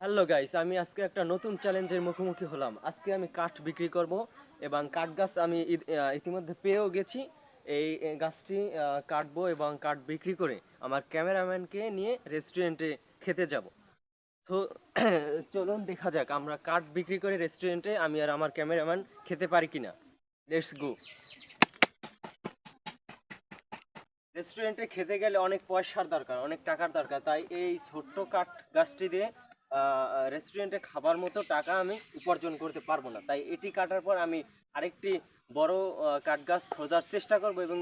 Hello guys, আমি আজকে একটা নতুন চ্যালেঞ্জের মুখোমুখি হলাম। আজকে আমি কাঠ বিক্রি করব এবং কাঠ গাছ আমি ইতিমধ্যে পেয়েও গেছি। এই গাছটি কাটবো এবং কাঠ বিক্রি করে আমার ক্যামেরাম্যানকে নিয়ে রেস্টুরেন্টে খেতে যাব। তো চলুন দেখা যাক আমরা কাঠ বিক্রি করে রেস্টুরেন্টে আমি আর আমার ক্যামেরাম্যান খেতে পারি কিনা। Let's go. রেস্টুরেন্টে খেতে গেলে অনেক পয়সার দরকার, অনেক টাকার দরকার। তাই এই ছোট্ট কাঠ গাছটি দিয়ে রেস্টুরেন্টে খাবার মতো টাকা আমি উপার্জন করতে পারবো না। তাই এটি কাটার পর আমি আরেকটি বড় কাঠ গাছ খোঁজার চেষ্টা করব এবং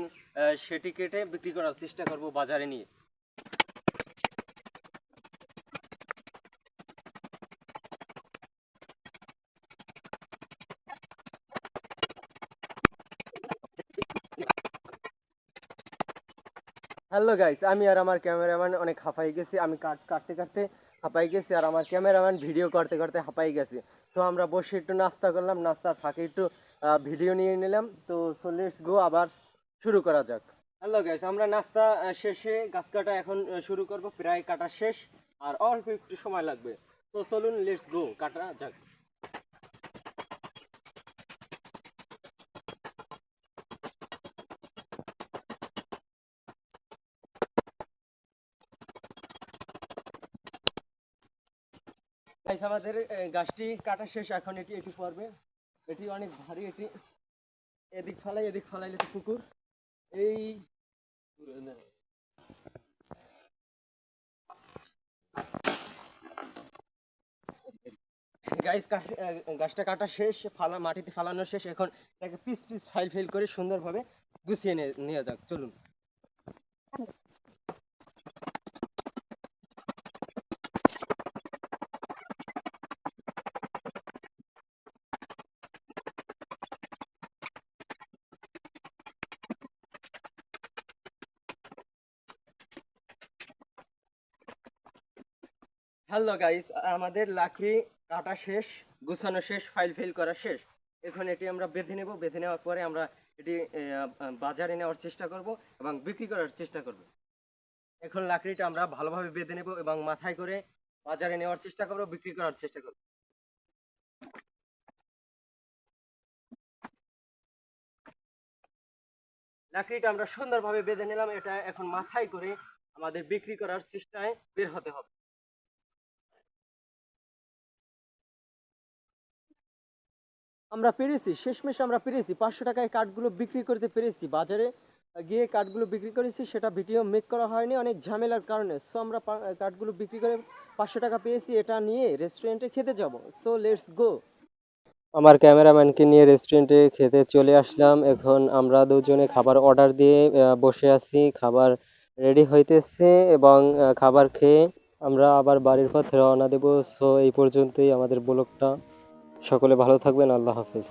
সেটি কেটে বিক্রি করার চেষ্টা করব বাজারে নিয়ে। হ্যালো গাইস, আমি আর আমার ক্যামেরাম্যান অনেক হাঁপাই গেছি। আমি কাট কাটতে কাটতে হাঁপাই গেছি আর আমার ক্যামেরাম্যান ভিডিও করতে করতে হাঁপাই গেছি। তো আমরা বসে একটু নাস্তা করলাম, নাস্তার ফাঁকে একটু ভিডিও নিয়ে নিলাম। তো সো লেটস গো, আবার শুরু করা যাক। হ্যালো গাইস, আমরা নাস্তা শেষে গাছ কাটা এখন শুরু করব। প্রায় কাটা শেষ আর অল্প একটু সময় লাগবে। তো চলুন লেটস গো, কাটা যাক। গাইস, আমাদের গাছটি কাটা শেষ। এখন এটি এটি পড়বে। এটি অনেক ভারী। এটি এদিক ফালাইলে তো পুকুর। এই গাইস, গাছটা কাটা শেষ, মাটিতে ফালানো শেষ। এখন এটাকে পিস পিস ফাইল ফাইল করে সুন্দরভাবে গুছিয়ে নিয়ে যাক। চলুন। হ্যালো গাইস, আমাদের লাকড়ি কাটা শেষ, গুছানো শেষ, ফাইল ফাইল করা শেষ। এখন এটি আমরা বেঁধে নেব। বেঁধে নেওয়ার পরে আমরা এটি বাজারে নেওয়ার চেষ্টা করব এবং বিক্রি করার চেষ্টা করব। এখন লাকড়িটা আমরা ভালোভাবে বেঁধে নেব এবং মাথায় করে বাজারে নেওয়ার চেষ্টা করব, বিক্রি করার চেষ্টা করব। লাকড়িটা আমরা সুন্দরভাবে বেঁধে নিলাম। এটা এখন মাথায় করে আমাদের বিক্রি করার চেষ্টায় বের হতে হবে। আমরা পেরেছি, শেষমেশ আমরা পেরেছি। 500 টাকায় কাঠগুলো বিক্রি করতে পেরেছি। বাজারে গিয়ে কাঠগুলো বিক্রি করেছি, সেটা ভিডিও মেক করা হয়নি অনেক ঝামেলার কারণে। সো আমরা কাঠগুলো বিক্রি করে 500 টাকা পেয়েছি। এটা নিয়ে রেস্টুরেন্টে খেতে যাব। So let's go. আমার ক্যামেরাম্যানকে নিয়ে রেস্টুরেন্টে খেতে চলে আসলাম। এখন আমরা দুজনে খাবার অর্ডার দিয়ে বসে আছি। খাবার রেডি হইতেছে এবং খাবার খেয়ে আমরা আবার বাড়ির পথে রওনা দেব। সো এই পর্যন্তই আমাদের ব্লগটা। সকলে ভালো থাকবেন। আল্লাহ হাফেজ।